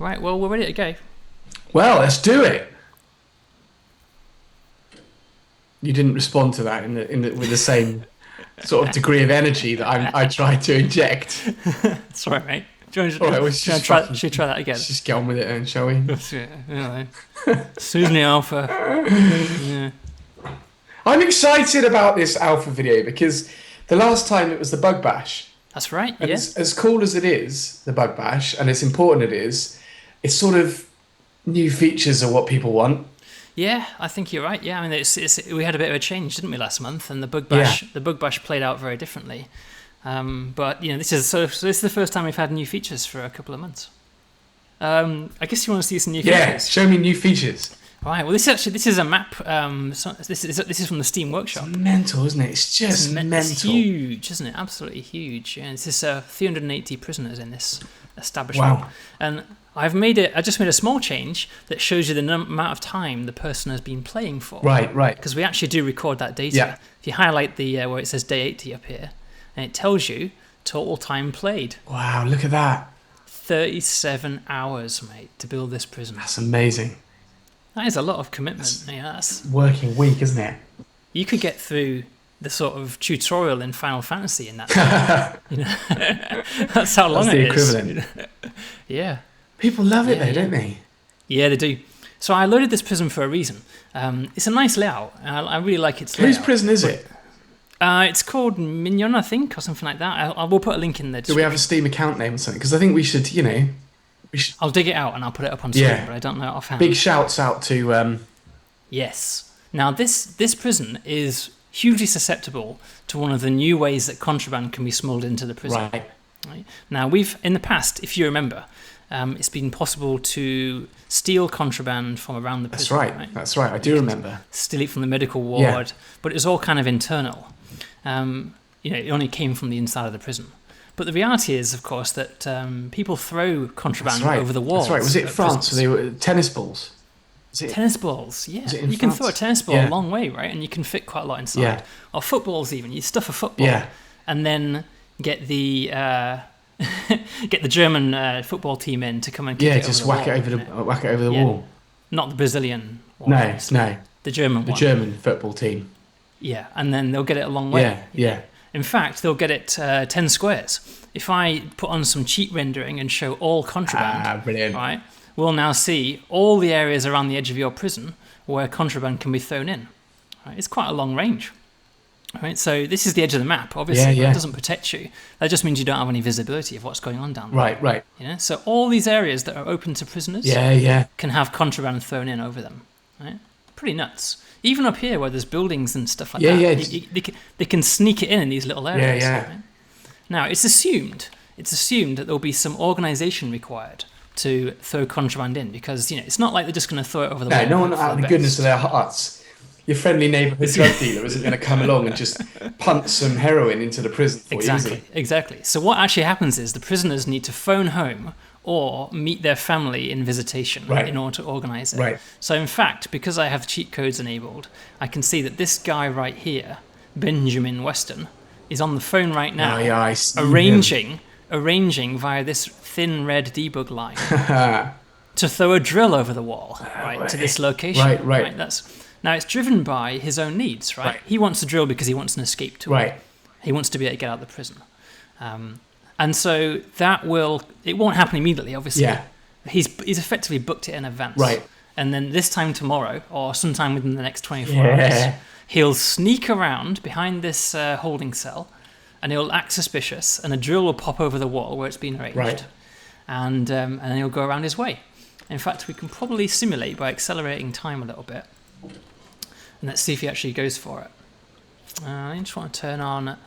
Right, well, we're ready to go. Well, let's do it. You didn't respond to that with the same sort of degree of energy that I tried to inject. That's all right, mate. Do you want All right, should we try that again? Let's just get on with it then, shall we? Susan the Alpha. Yeah. I'm excited about this alpha video because the last time it was the bug bash. That's right, And yeah. as cool as it is, the bug bash, and as important it is, it's sort of new features are what people want. Yeah, I think you're right. Yeah, I mean, we had a bit of a change, didn't we, last month? And the bug bash played out very differently. But this is this is the first time we've had new features for a couple of months. I guess you want to see some new features. Yeah, show me new features. Right. Well, this is a map. This is from the Steam Workshop. It's mental, isn't it? It's just mental. It's huge, isn't it? Absolutely huge. And this is 380 prisoners in this establishment. Wow. And I just made a small change that shows you the amount of time the person has been playing for. Right. Because we actually do record that data. Yeah. If you highlight the where it says day 80 up here, and it tells you total time played. Wow, look at that. 37 hours, mate, to build this prison. That's amazing. That is a lot of commitment. That's working week, isn't it? You could get through the sort of tutorial in Final Fantasy in that time. That's how long it is. That's the equivalent. Yeah. People love it though, don't they? Yeah, they do. So I loaded this prison for a reason. It's a nice layout. I really like its layout. Whose prison is it? It's called Mignon, I think, or something like that. I will put a link in there. Do we have a Steam account name or something? Because I think we should, I'll dig it out and I'll put it up on screen, but I don't know it offhand. Big shouts out to... Yes. Now, this prison is hugely susceptible to one of the new ways that contraband can be smuggled into the prison. Right. Now, in the past, if you remember, it's been possible to steal contraband from around the prison. That's right. I do remember. Steal it from the medical ward, but it was all kind of internal. It only came from the inside of the prison. But the reality is, of course, that people throw contraband over the walls. That's right. Was it France? So they were tennis balls? Tennis balls, yeah. You can throw a tennis ball a long way, right? And you can fit quite a lot inside. Yeah. Or footballs even. You stuff a football and then get the German football team in to come and kick it over the wall. Whack it over the wall. Not the Brazilian one. No. The German one. The German football team. Yeah, and then they'll get it a long way. Yeah. In fact, they'll get it 10 squares. If I put on some cheat rendering and show all contraband, brilliant. Right, we'll now see all the areas around the edge of your prison where contraband can be thrown in. Right, it's quite a long range. Right, so this is the edge of the map, obviously. But it doesn't protect you. That just means you don't have any visibility of what's going on down there. Right. So all these areas that are open to prisoners can have contraband thrown in over them. Right? Pretty nuts. Even up here where there's buildings and stuff like that, they can sneak it in these little areas. Right? Now, it's assumed that there'll be some organisation required to throw contraband in because, it's not like they're just going to throw it over the wall. No one out of the goodness of their hearts. Your friendly neighbourhood drug dealer isn't going to come along and just punt some heroin into the prison for you. Exactly. So what actually happens is the prisoners need to phone home or meet their family in visitation in order to organise it. Right. So in fact, because I have cheat codes enabled, I can see that this guy right here, Benjamin Weston, is on the phone right now, arranging via this thin red debug line to throw a drill over the wall to this location. Right. Now it's driven by his own needs. Right. He wants a drill because he wants an escape tool. Right. He wants to be able to get out of the prison. And so it won't happen immediately, obviously. Yeah. He's effectively booked it in advance. Right. And then this time tomorrow, or sometime within the next 24 hours, he'll sneak around behind this holding cell, and he'll act suspicious, and a drill will pop over the wall where it's been arranged. Right. And then he'll go around his way. In fact, we can probably simulate by accelerating time a little bit. And let's see if he actually goes for it. I just want to turn on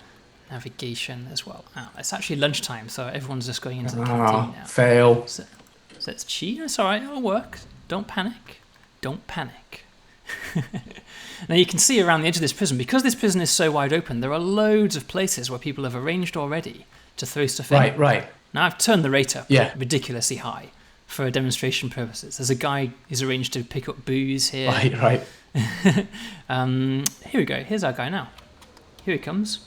navigation as well. It's actually lunchtime, so everyone's just going into the canteen now. Fail. So it's cheat. It's all right. It'll work. Don't panic. Now you can see around the edge of this prison, because this prison is so wide open, there are loads of places where people have arranged already to throw stuff in. Right. Now I've turned the rate up ridiculously high for demonstration purposes. There's a guy who's arranged to pick up booze here. Right. Here we go. Here's our guy now. Here he comes.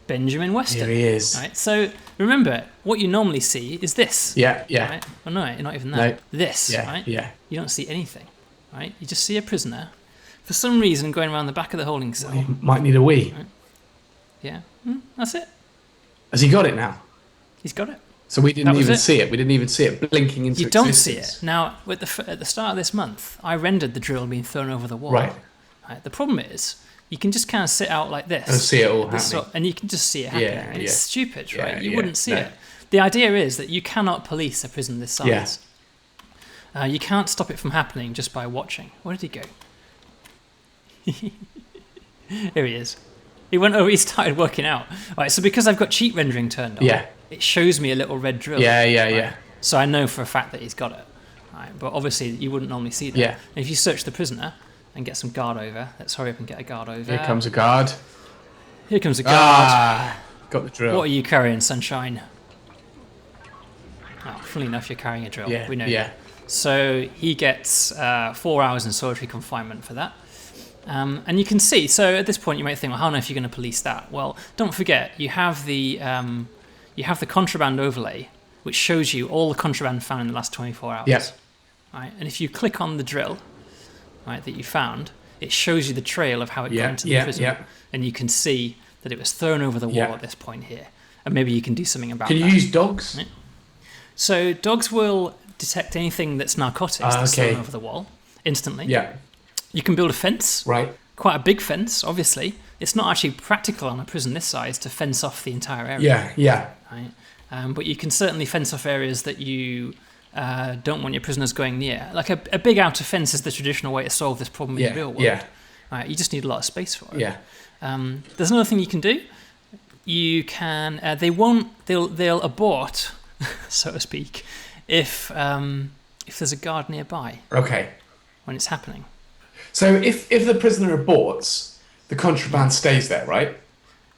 Benjamin Weston. Here he is. Right. So remember, what you normally see is this. Yeah. Right? Oh no, you're not even that. No. This. Yeah. Right. Yeah. You don't see anything. Right. You just see a prisoner, for some reason, going around the back of the holding cell. Well, he might need a wee. Right. Yeah. That's it. Has he got it now? He's got it. So we didn't even see it. We didn't even see it blinking into existence. You don't see it. Now, at the start of this month, I rendered the drill being thrown over the wall. Right. The problem is, you can just kind of sit out like this. And see it all happening. And you can just see it happening. Yeah, and it's stupid, right? You yeah, wouldn't see it. The idea is that you cannot police a prison this size. Yeah. You can't stop it from happening just by watching. Where did he go? Here he is. He went over, he started working out. Right, so because I've got cheat rendering turned on, it shows me a little red drill. Yeah. So I know for a fact that he's got it. Right, but obviously you wouldn't normally see that. Yeah. And if you search the prisoner and get some guard over, let's hurry up and get a guard over. Here comes a guard. Here comes a guard. Got the drill. What are you carrying, sunshine? Oh, funnily enough, you're carrying a drill. Yeah, We know yeah. that. So he gets 4 hours in solitary confinement for that. And you can see, so at this point you might think, well, how on earth are you going to police that? Well, don't forget, you have the contraband overlay, which shows you all the contraband found in the last 24 hours. Yes. Right? And if you click on the drill, right, that you found, it shows you the trail of how it got into the prison. And you can see that it was thrown over the wall at this point here. And maybe you can do something about that. Can you use dogs? Right? So dogs will detect anything that's narcotics that's thrown over the wall instantly. Yeah. You can build a fence. Right. Quite a big fence, obviously. It's not actually practical on a prison this size to fence off the entire area. Yeah. Right? But you can certainly fence off areas that you don't want your prisoners going near. Like a big outer fence is the traditional way to solve this problem in the real world. Yeah. Right? You just need a lot of space for it. Yeah. There's another thing you can do. You can. They'll abort, so to speak, if there's a guard nearby. Okay. When it's happening. So if the prisoner aborts, the contraband stays there, right?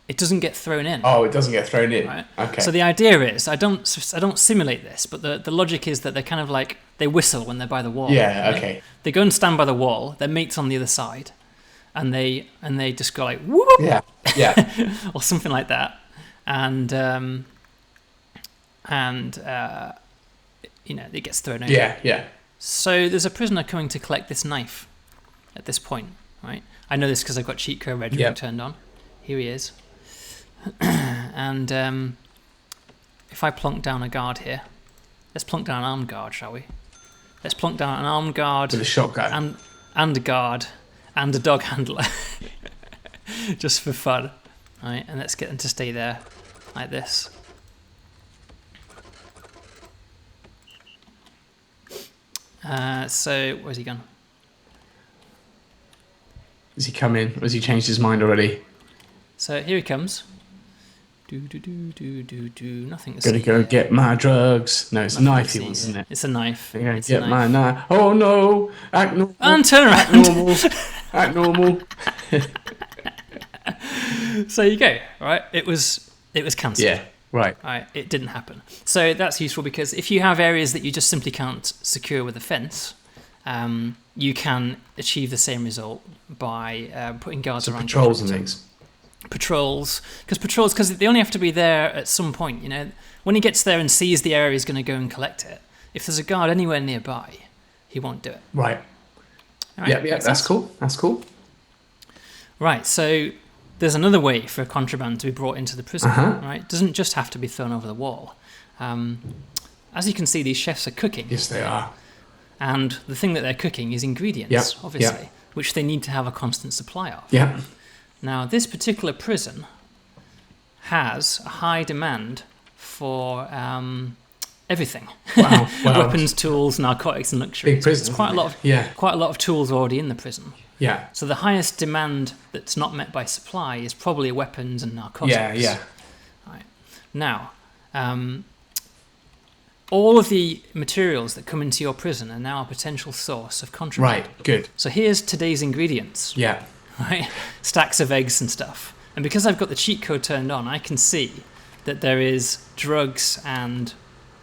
It doesn't get thrown in. Oh, it doesn't get thrown in. Right? Okay. So the idea is, I don't simulate this, but the logic is that they're kind of like, they whistle when they're by the wall. Yeah, right? okay. They go and stand by the wall, their mate's on the other side, and they just go like, whoop! Yeah. or something like that. And it gets thrown in. Yeah. So there's a prisoner coming to collect this knife at this point, right? I know this because I've got cheat code rendering turned on. Here he is. And if I plonk down a guard here, let's plonk down an armed guard, shall we? Let's plonk down an armed guard with a shotgun and a guard and a dog handler, just for fun, right? And let's get them to stay there like this. So where's he gone? Has he come in? Or has he changed his mind already? So here he comes. Nothing. Gonna go get my drugs. No, it's a knife he wants, isn't it? It's a knife. Gonna get my knife. Oh no! Act normal. And turn around. Act normal. So you go. Right. It was cancelled. Yeah. Right. It didn't happen. So that's useful because if you have areas that you just simply can't secure with a fence, you can achieve the same result by putting guards around. Patrols and things. Patrols, because they only have to be there at some point. You know, when he gets there and sees the area, he's going to go and collect it. If there's a guard anywhere nearby, he won't do it. Right. Yeah. That's cool. Right. So there's another way for contraband to be brought into the prison. Right. It doesn't just have to be thrown over the wall. As you can see, these chefs are cooking. Yes, they are. And the thing that they're cooking is ingredients, obviously, which they need to have a constant supply of. Yeah. Now, this particular prison has a high demand for everything. Wow. Weapons, tools, narcotics, and luxuries. Big prison. There's quite a lot of tools already in the prison. Yeah. So the highest demand that's not met by supply is probably weapons and narcotics. Yeah. Right. Now, all of the materials that come into your prison are now a potential source of contraband. Right. Good. So here's today's ingredients. Yeah. Right? Stacks of eggs and stuff. And because I've got the cheat code turned on, I can see that there is drugs and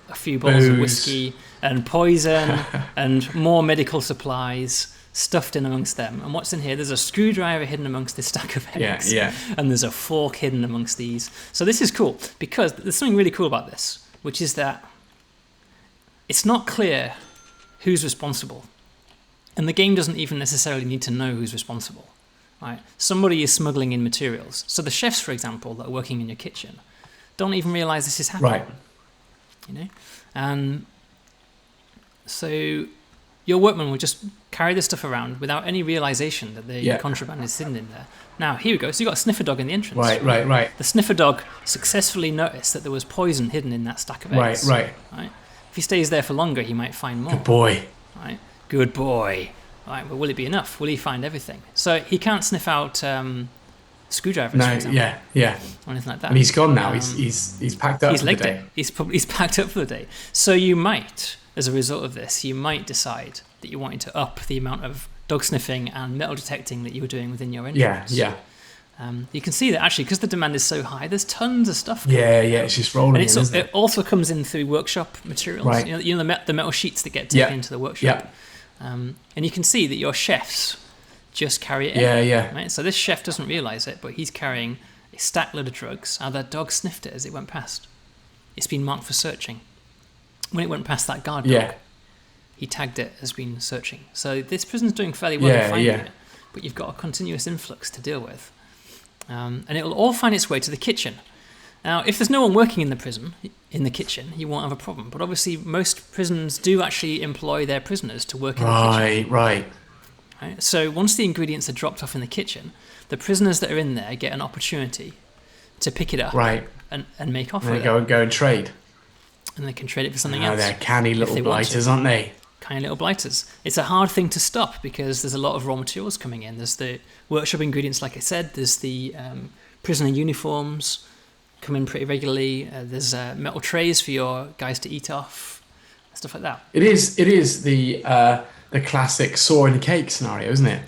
a few bottles of whiskey and poison and more medical supplies. stuffed in amongst them. And what's in here? There's a screwdriver hidden amongst this stack of eggs. Yeah. And there's a fork hidden amongst these. So this is cool, because there's something really cool about this, which is that it's not clear who's responsible. And the game doesn't even necessarily need to know who's responsible. Right? Somebody is smuggling in materials. So the chefs, for example, that are working in your kitchen don't even realize this is happening. Right. You know? And so your workmen will just carry this stuff around without any realization that the contraband is sitting in there. Now, here we go. So you've got a sniffer dog in the entrance. Right. The sniffer dog successfully noticed that there was poison hidden in that stack of eggs. Right. If he stays there for longer, he might find more. Good boy. Right? Good boy. Right, but will it be enough? Will he find everything? So he can't sniff out screwdrivers, for example. Yeah. Or anything like that. And he's gone now. He's packed up for the day. He's packed up for the day. So you might, as a result of this, you might decide that you wanted to up the amount of dog sniffing and metal detecting that you were doing within your entrance. Yeah. You can see that actually, because the demand is so high, there's tons of stuff. Yeah, it's just rolling. And it also comes in through workshop materials. Right. You know the metal sheets that get taken into the workshop. And you can see that your chefs just carry it in. Yeah. Right? So this chef doesn't realise it, but he's carrying a stack load of drugs. That dog sniffed it as it went past. It's been marked for searching. When it went past that guard dog, he tagged it as being searching. So this prison's doing fairly well in finding it, but you've got a continuous influx to deal with. And it will all find its way to the kitchen. Now, if there's no one working in the prison, in the kitchen, you won't have a problem. But obviously, most prisons do actually employ their prisoners to work in the kitchen. Right. So once the ingredients are dropped off in the kitchen, the prisoners that are in there get an opportunity to pick it up and make off with it. And go and trade. And they can trade it for something else. They're canny little blighters, aren't they? Canny little blighters. It's a hard thing to stop because there's a lot of raw materials coming in. There's the workshop ingredients, like I said. There's the prisoner uniforms come in pretty regularly. There's metal trays for your guys to eat off, stuff like that. It is the classic saw in the cake scenario, isn't it?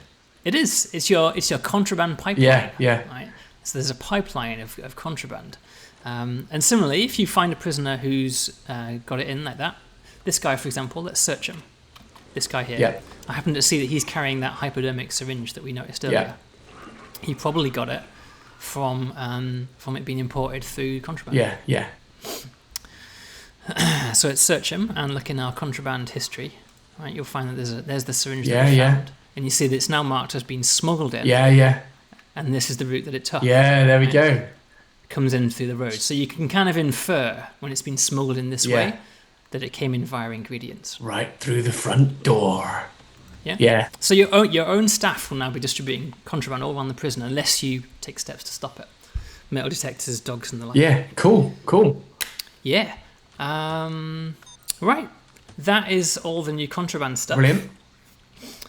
It is. It's your contraband pipeline. Yeah. Right? So there's a pipeline of contraband. And similarly, if you find a prisoner who's got it in like that, this guy, for example, let's search him. This guy here. Yeah. I happen to see that he's carrying that hypodermic syringe that we noticed earlier. He probably got it from it being imported through contraband. Yeah. So let's search him and look in our contraband history. Right, you'll find that there's the syringe that we found, and you see that it's now marked as being smuggled in. Yeah. And this is the route that it took. Yeah, there we go. Comes in through the road, so you can kind of infer when it's been smuggled in this way that it came in via ingredients. Right through the front door. Yeah. So your own staff will now be distributing contraband all around the prison unless you take steps to stop it. Metal detectors, dogs, and the like. Yeah. Cool. Yeah. Right. That is all the new contraband stuff. Brilliant.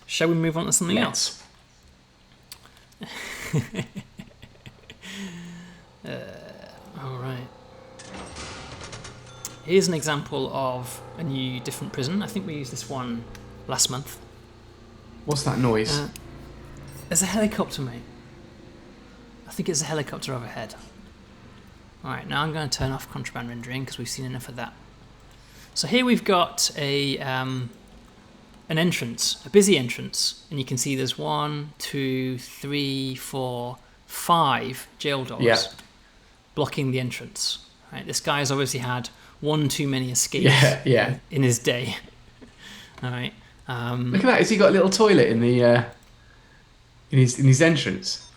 Shall we move on to something else? All right. Here's an example of a new different prison. I think we used this one last month. What's that noise? There's a helicopter, mate. I think it's a helicopter overhead. All right, now I'm going to turn off contraband rendering because we've seen enough of that. So here we've got an entrance, a busy entrance, and you can see there's 1, 2, 3, 4, 5 jail doors blocking the entrance. Right, this guy's obviously had one too many escapes in his day. All right. Look at that! Has he got a little toilet in the in his entrance?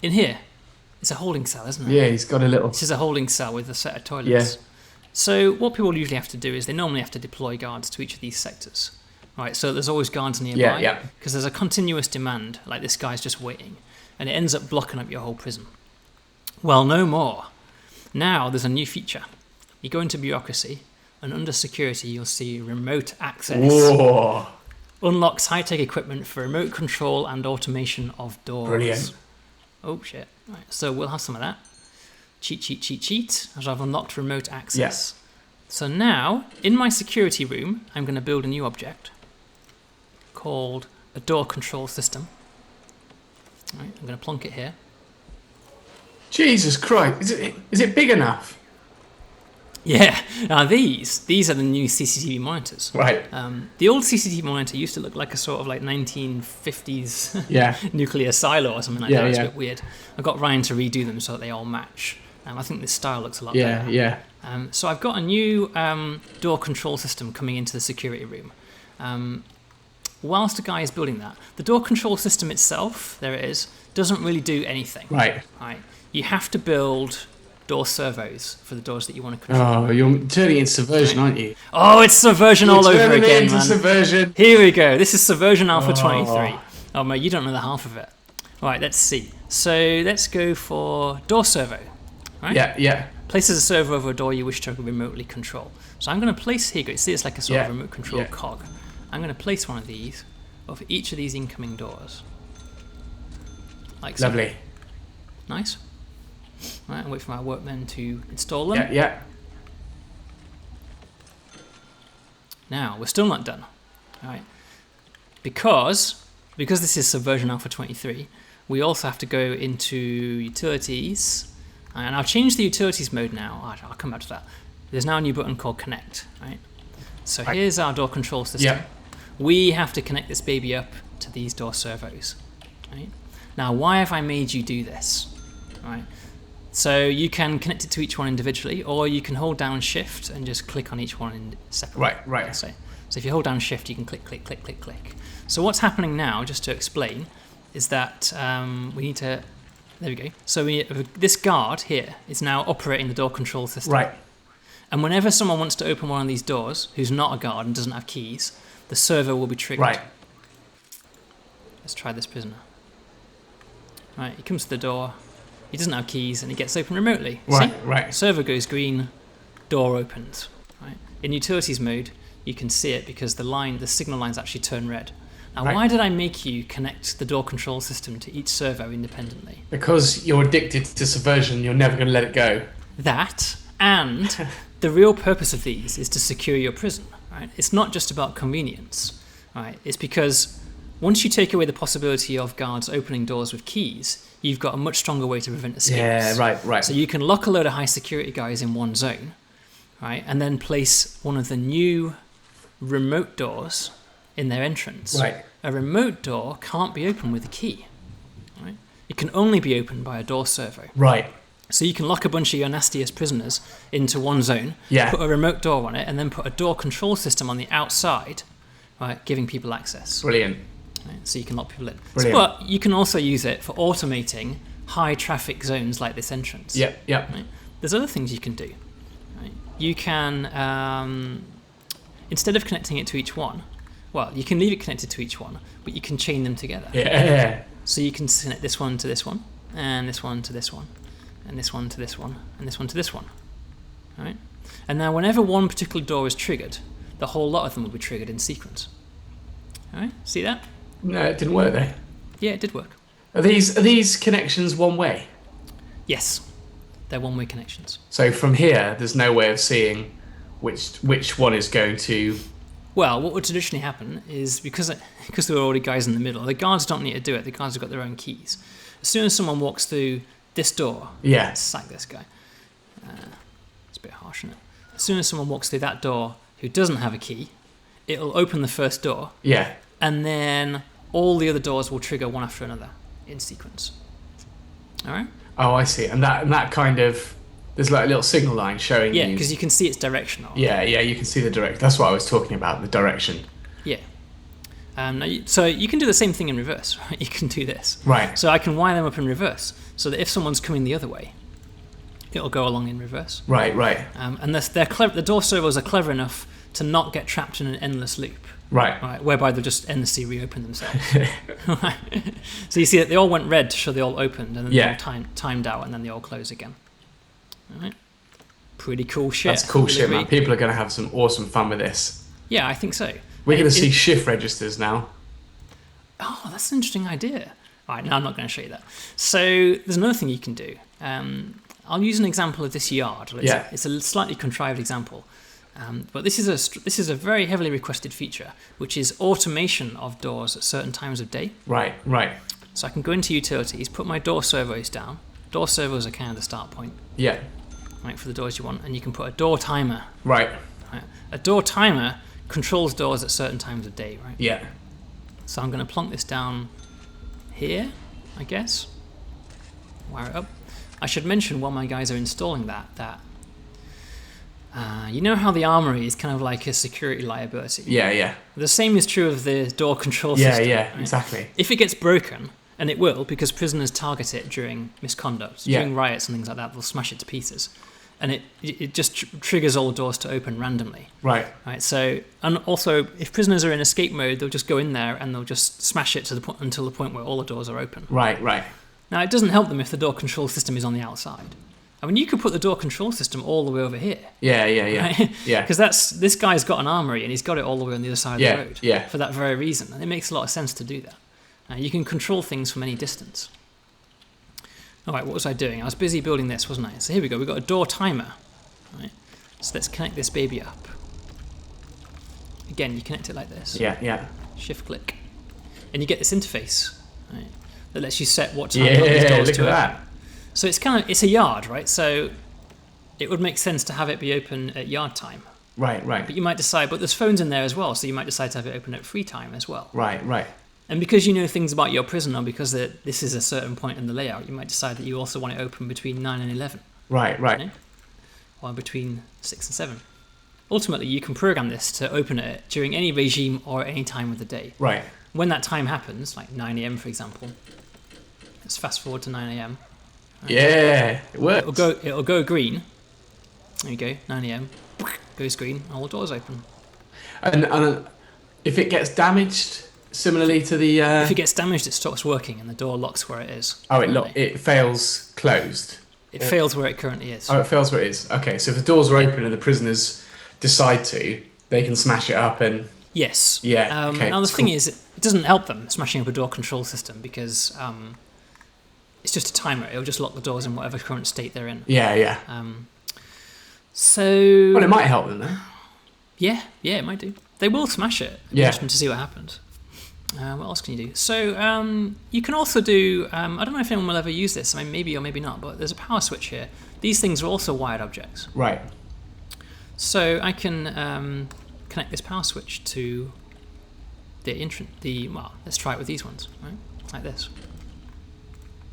In here, it's a holding cell, isn't it? Yeah, he's got a little. This is a holding cell with a set of toilets. Yeah. So what people usually have to do is they normally have to deploy guards to each of these sectors. Right, so there's always guards nearby because there's a continuous demand, like this guy's just waiting, and it ends up blocking up your whole prison. Well, no more. Now there's a new feature. You go into bureaucracy, and under security you'll see remote access. Whoa. Unlocks high-tech equipment for remote control and automation of doors. Brilliant. Oh shit. Right, so we'll have some of that. Cheat, as I've unlocked remote access. Yeah. So now, in my security room, I'm going to build a new object called a door control system. All right, I'm going to plonk it here. Jesus Christ, is it big enough? Yeah. Now these are the new CCTV monitors. Right. The old CCTV monitor used to look like a sort of like 1950s nuclear silo or something like that. It's a bit weird. I got Ryan to redo them so that they all match. I think this style looks a lot better. Yeah. So I've got a new door control system coming into the security room. Whilst the guy is building that, the door control system itself, there it is, doesn't really do anything. Right. You have to build door servos for the doors that you want to control. Oh, you're turning into Subversion, aren't you? Oh, it's Subversion all over again, man. Subversion. Here we go. This is Subversion Alpha 23. Oh, mate, you don't know the half of it. All right, let's see. So let's go for door servo. Right? Yeah. Places a servo over a door you wish to remotely control. So I'm going to place, here you go, see it's like a sort of remote control cog. I'm going to place one of these over each of these incoming doors. Like so. Lovely. Nice. Right, and wait for my workmen to install them. Yeah. Now, we're still not done. All right. Because this is Subversion Alpha 23, we also have to go into utilities. And I'll change the utilities mode now. I'll come back to that. There's now a new button called Connect. Right. So here's our door control system. Yeah. We have to connect this baby up to these door servos. Right. Now, why have I made you do this? Right. So you can connect it to each one individually, or you can hold down Shift and just click on each one separately. Right. So if you hold down Shift, you can click. So what's happening now, just to explain, is that we need to. There we go. So this guard here is now operating the door control system. Right. And whenever someone wants to open one of these doors, who's not a guard and doesn't have keys, the servo will be triggered. Right. Let's try this prisoner. Right. He comes to the door. He doesn't have keys, and it gets open remotely. Right. Servo goes green, door opens. Right. In utilities mode, you can see it because the signal lines actually turn red. Now, why did I make you connect the door control system to each servo independently? Because you're addicted to Subversion. You're never going to let it go. That, and the real purpose of these is to secure your prison. Right. It's not just about convenience. Right. It's because once you take away the possibility of guards opening doors with keys, you've got a much stronger way to prevent escapes. Yeah, right. So you can lock a load of high security guys in one zone, right, and then place one of the new remote doors in their entrance. Right. A remote door can't be opened with a key. Right? It can only be opened by a door servo. Right. So you can lock a bunch of your nastiest prisoners into one zone, put a remote door on it, and then put a door control system on the outside, right, giving people access. Brilliant. Right, so you can lock people in. Brilliant. But you can also use it for automating high traffic zones like this entrance. Yeah. Right? There's other things you can do. Right? You can, instead of connecting it to each one, well, you can leave it connected to each one, but you can chain them together. Yeah. So you can connect this one to this one, and this one to this one, and this one to this one, and this one to this one. All right? And now whenever one particular door is triggered, the whole lot of them will be triggered in sequence. All right? See that? No, it didn't work though. Yeah, it did work. Are these connections one way? Yes, they're one-way connections. So from here, there's no way of seeing which one is going to. Well, what would traditionally happen is because there are already guys in the middle, the guards don't need to do it. The guards have got their own keys. As soon as someone walks through this door, let's sack this guy. It's a bit harsh, isn't it? As soon as someone walks through that door who doesn't have a key, it'll open the first door. Yeah. And then all the other doors will trigger one after another in sequence. All right? Oh, I see. And that kind of, there's like a little signal line showing you. Yeah, because you can see it's directional. Yeah, you can see the direct. That's what I was talking about, the direction. Yeah. So you can do the same thing in reverse, right? You can do this. Right. So I can wire them up in reverse, so that if someone's coming the other way, it'll go along in reverse. Right. And they're clever. The door servos are clever enough to not get trapped in an endless loop. Right. Whereby they'll just endlessly reopen themselves. Right. So you see that they all went red to show they all opened, and then they all timed out, and then they all close again. All right. Pretty cool shit. That's cool shit, man. People are going to have some awesome fun with this. Yeah, I think so. We're going to see shift registers now. Oh, that's an interesting idea. All right, no, I'm not going to show you that. So there's another thing you can do. I'll use an example of this yard. It's a slightly contrived example. But this is a very heavily requested feature, which is automation of doors at certain times of day. Right. So I can go into utilities, put my door servos down. Door servos are kind of the start point. Yeah. right, for the doors you want, and you can put a door timer. Right. A door timer controls doors at certain times of day, right? Yeah. So I'm going to plonk this down here, I guess. Wire it up. I should mention while my guys are installing that you know how the armory is kind of like a security liability? Yeah, yeah. The same is true of the door control system. Yeah, right? exactly. If it gets broken, and it will, because prisoners target it during misconduct, during riots and things like that, they'll smash it to pieces. And it just triggers all the doors to open randomly. Right. So, and also, if prisoners are in escape mode, they'll just go in there and they'll just smash it until the point where all the doors are open. Right, right. Now, it doesn't help them if the door control system is on the outside. I mean, you could put the door control system all the way over here. Yeah. Right? Yeah. Because this guy's got an armory and he's got it all the way on the other side of the road. Yeah. For that very reason. And it makes a lot of sense to do that. You can control things from any distance. All right, what was I doing? I was busy building this, wasn't I? So here we go. We've got a door timer. Right? So let's connect this baby up. Again, you connect it like this. Yeah. Shift click. And you get this interface, right, that lets you set what time these doors look to at open. that. So it's a yard, right? So it would make sense to have it be open at yard time. Right. But you might decide, but there's phones in there as well, so you might decide to have it open at free time as well. Right. And because you know things about your prison, or because this is a certain point in the layout, you might decide that you also want it open between 9 and 11. Right. You know? Or between 6 and 7. Ultimately, you can program this to open it during any regime or any time of the day. Right. When that time happens, like 9 a.m. for example, let's fast forward to 9 a.m. Right. Yeah, it works. It'll go green. There you go, 9 a.m. Goes green, all the doors open. And if it gets damaged, similarly to the... If it gets damaged, it stops working and the door locks where it is. Oh, it fails closed. It fails where it currently is. Oh, it fails where it is. Okay, so if the doors are open and the prisoners decide to, they can smash it up and... Yes. Yeah. Okay. Now the thing is, it doesn't help them smashing up a door control system because it's just a timer. It'll just lock the doors in whatever current state they're in. Yeah. So. Well, it might help them though. Yeah, it might do. They will smash it. Yeah. To see what happens. What else can you do? So you can also do. I don't know if anyone will ever use this. I mean, maybe or maybe not. But there's a power switch here. These things are also wired objects. Right. So I can connect this power switch to well, let's try it with these ones, right? Like this.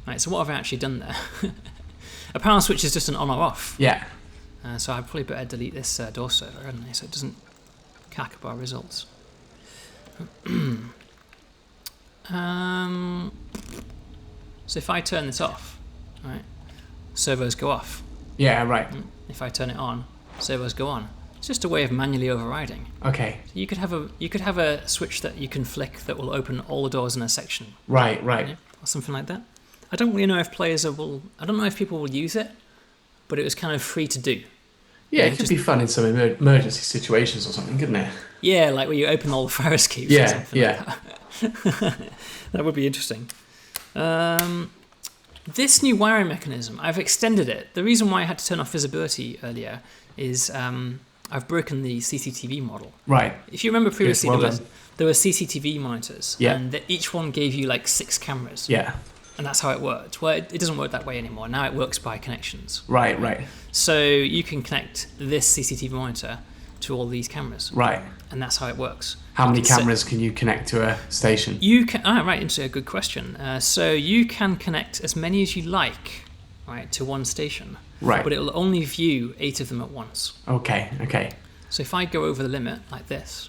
Right, so what have I actually done there? A power switch is just an on or off. Yeah. So I probably better delete this door server, hadn't I? So it doesn't cack up our results. So if I turn this off, right, servos go off. Yeah, right. If I turn it on, servos go on. It's just a way of manually overriding. Okay. So you could have a switch that you can flick that will open all the doors in a section. Right. You know, or something like that. I don't really know if I don't know if people will use it, but it was kind of free to do. Yeah, it could be fun in some emergency situations or something, couldn't it? Yeah, like where you open all the fire escapes. Yeah, or something yeah. Like that. That would be interesting. This new wiring mechanism, I've extended it. The reason why I had to turn off visibility earlier is I've broken the CCTV model. Right. If you remember previously, Yes, there were CCTV monitors, yeah, and each one gave you like 6 cameras. Yeah. And that's how it worked. Well, it doesn't work that way anymore. Now it works by connections. Right. So you can connect this CCTV monitor to all these cameras. Right. And that's how it works. How many cameras can you connect to a station? You can. Right, into a good question. So you can connect as many as you like, right, to one station. Right. But it will only view 8 of them at once. Okay. So if I go over the limit like this,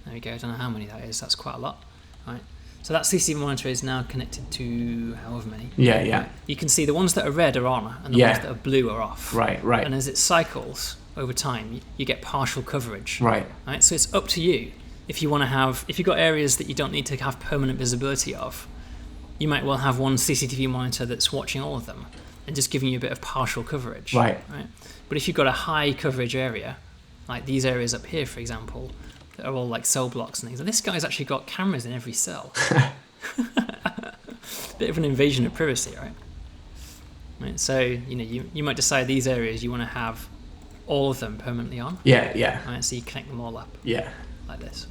there we go. I don't know how many that is. That's quite a lot, right? So that CCTV monitor is now connected to however many. Yeah. Right? You can see the ones that are red are on, and the ones that are blue are off. Right. And as it cycles over time, you get partial coverage. Right. So it's up to you if you want to have. If you've got areas that you don't need to have permanent visibility of, you might well have one CCTV monitor that's watching all of them and just giving you a bit of partial coverage. Right. But if you've got a high coverage area, like these areas up here, for example, that are all like cell blocks and things. And this guy's actually got cameras in every cell. Bit of an invasion of privacy, right? So you might decide these areas you want to have all of them permanently on. Yeah. Right, so you connect them all up. Yeah. Like this.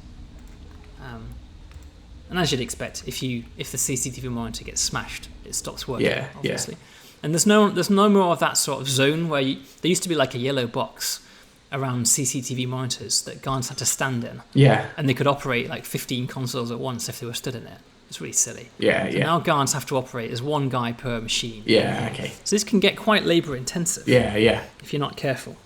And as you'd expect, if the CCTV monitor gets smashed, it stops working. Yeah. Obviously. And there's no more of that sort of zone where there used to be like a yellow box around CCTV monitors that guards had to stand in. Yeah. And they could operate like 15 consoles at once if they were stood in it. It's really silly. Yeah, so now guards have to operate as one guy per machine. Yeah, okay. So this can get quite labour intensive. Yeah, yeah. If you're not careful.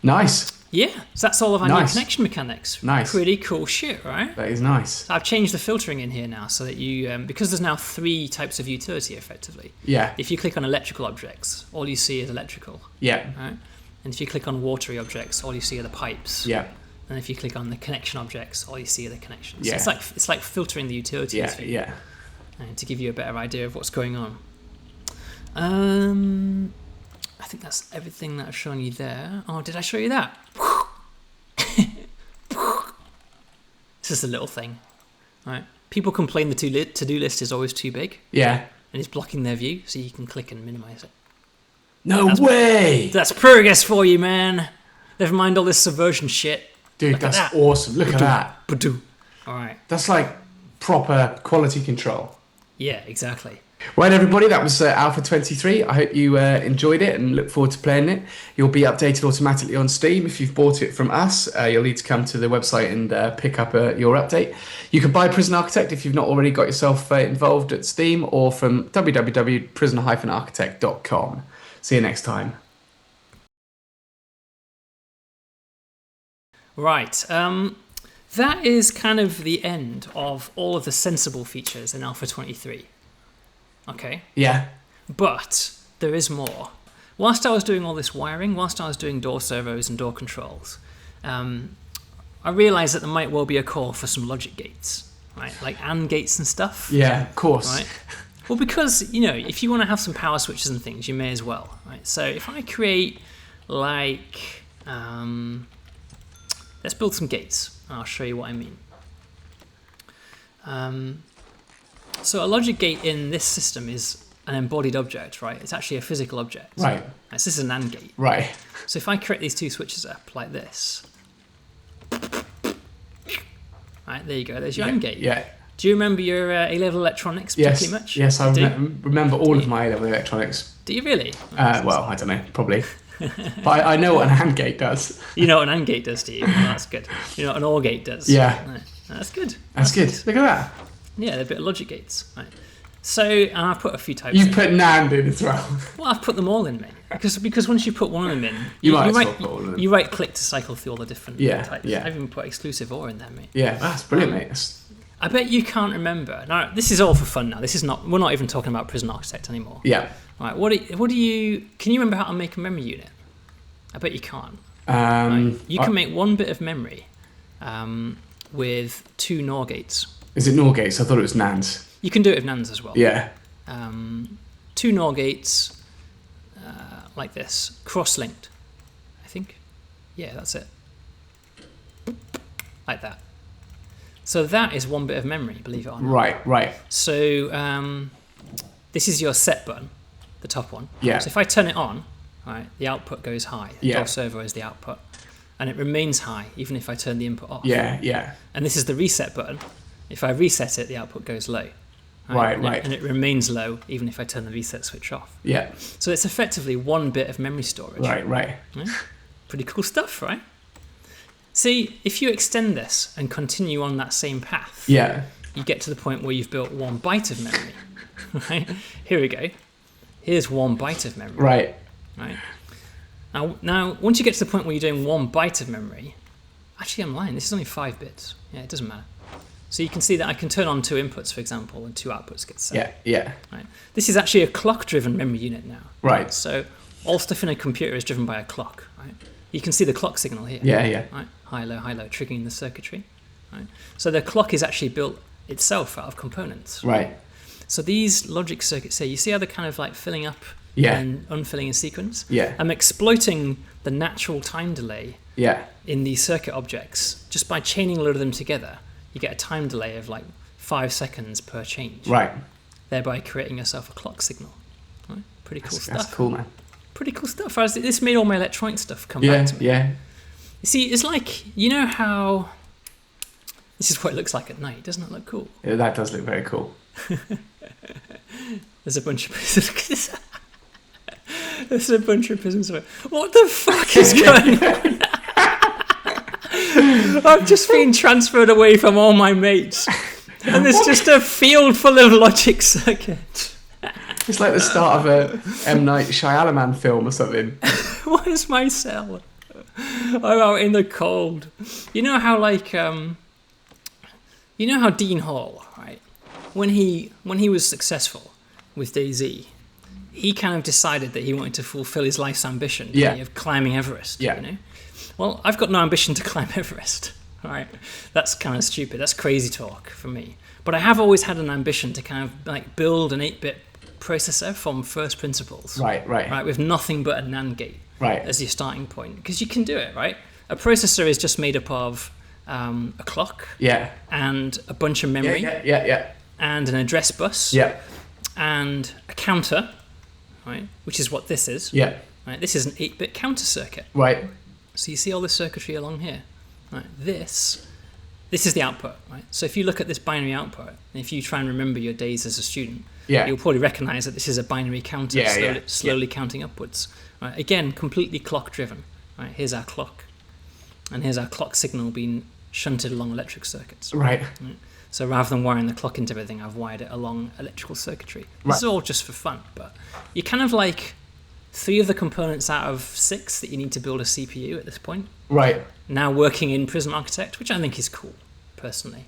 Nice. Yeah, so that's all of our new connection mechanics. Nice. Pretty cool shit, right? That is nice. So I've changed the filtering in here now so that you, because there's now 3 types of utility effectively. Yeah. If you click on electrical objects, all you see is electrical. Yeah. Right? And if you click on watery objects, all you see are the pipes. Yeah. And if you click on the connection objects, all you see are the connections. Yeah. So it's like filtering the utilities. Yeah, yeah. To give you a better idea of what's going on. I think that's everything that I've shown you there. Oh, did I show you that? It's just a little thing. Right? People complain the to-do list is always too big. Yeah. And it's blocking their view, so you can click and minimize it. No way! That's progress for you, man. Never mind all this subversion shit. Dude, that's awesome. Look at that. All right. That's like proper quality control. Yeah, exactly. Right, everybody, that was Alpha 23. I hope you enjoyed it and look forward to playing it. You'll be updated automatically on Steam. If you've bought it from us, you'll need to come to the website and pick up your update. You can buy Prison Architect if you've not already got yourself involved at Steam, or from www.prison-architect.com. See you next time. Right. That is kind of the end of all of the sensible features in Alpha 23. Okay. Yeah. But there is more. Whilst I was doing all this wiring, whilst I was doing door servos and door controls, I realised that there might well be a call for some logic gates, right? Like AND gates and stuff. Yeah, of course. Right? Well, because, if you want to have some power switches and things, you may as well, right? So if I create, like, let's build some gates, and I'll show you what I mean. So a logic gate in this system is an embodied object, right? It's actually a physical object. Right. So this is an AND gate. Right. So if I create these 2 switches up like this, right, there you go. There's your AND gate. Yeah. Do you remember your A-level electronics pretty much? Yes, I remember all of my A-level electronics. Do you really? Well, I don't know, probably. But I know what an AND gate does. You know what an AND gate does, do you? Well, that's good. You know what an OR gate does? Yeah. No, that's good. That's good. Look at that. Yeah, they're a bit of logic gates. Right. So, and I've put a few types You've put NAND in as well. Well, I've put them all in, mate. Because once you put one of them in, you right click to cycle through all the different types. Yeah. I've even put exclusive OR in there, mate. Yeah, that's brilliant, mate. I bet you can't remember. Now, this is all for fun now. This is not. We're not even talking about Prison Architect anymore. Yeah. Right. What do you? Can you remember how to make a memory unit? I bet you can't. Right. You can make one bit of memory with 2 NOR gates. Is it NOR gates? I thought it was NANDs. You can do it with NANDs as well. Yeah. 2 NOR gates like this, cross-linked, I think. Yeah, that's it. Like that. So that is one bit of memory, believe it or not. Right. So this is your set button, the top one. Yeah. So if I turn it on, right, the output goes high. The door servo is the output. And it remains high, even if I turn the input off. Yeah. And this is the reset button. If I reset it, the output goes low. Right. And it remains low, even if I turn the reset switch off. Yeah. So it's effectively one bit of memory storage. Right. Yeah? Pretty cool stuff, right? See, if you extend this and continue on that same path, you get to the point where you've built 1 byte of memory. Right? Here we go. Here's 1 byte of memory. Right. Now, once you get to the point where you're doing 1 byte of memory, actually I'm lying, this is only 5 bits. Yeah, it doesn't matter. So you can see that I can turn on 2 inputs, for example, and 2 outputs get set. Yeah. Right. This is actually a clock-driven memory unit now. Right. So all stuff in a computer is driven by a clock. Right. You can see the clock signal here. Yeah. Right. High, low, triggering the circuitry. Right. So the clock is actually built itself out of components. Right. So these logic circuits here, you see how they're kind of like filling up and unfilling in sequence? Yeah. I'm exploiting the natural time delay in these circuit objects just by chaining a lot of them together. You get a time delay of like 5 seconds per change. Right. Thereby creating yourself a clock signal. Right? Pretty cool stuff. That's cool, man. Pretty cool stuff. This made all my electronic stuff come back to me. Yeah. You see, it's like, you know how... This is what it looks like at night. Doesn't it look cool? Yeah, that does look very cool. There's a bunch of prisons. There's a bunch of prisons. What the fuck is going on? I've just been transferred away from all my mates, and there's just a field full of logic circuits. It's like the start of a M. Night Shyamalan film or something. Where's my cell? I'm out in the cold. You know how Dean Hall, right? When he was successful with DayZ, he kind of decided that he wanted to fulfill his life's ambition of climbing Everest. Yeah. You know? Well, I've got no ambition to climb Everest. Right? That's kind of stupid. That's crazy talk for me. But I have always had an ambition to kind of like build an 8-bit processor from first principles. Right. With nothing but a NAND gate as your starting point. Because you can do it, right? A processor is just made up of a clock and a bunch of memory and an address bus and a counter, right? Which is what this is. Yeah. Right? This is an 8-bit counter circuit. Right. So you see all the circuitry along here. Right? This is the output, right? So if you look at this binary output, and if you try and remember your days as a student, you'll probably recognize that this is a binary counter slowly counting upwards. Right? Again, completely clock driven. Right? Here's our clock. And here's our clock signal being shunted along electric circuits. Right. So rather than wiring the clock into everything, I've wired it along electrical circuitry. This is all just for fun, but you're kind of like 3 of the components out of 6 that you need to build a CPU at this point. Right. Now working in Prism Architect, which I think is cool, personally.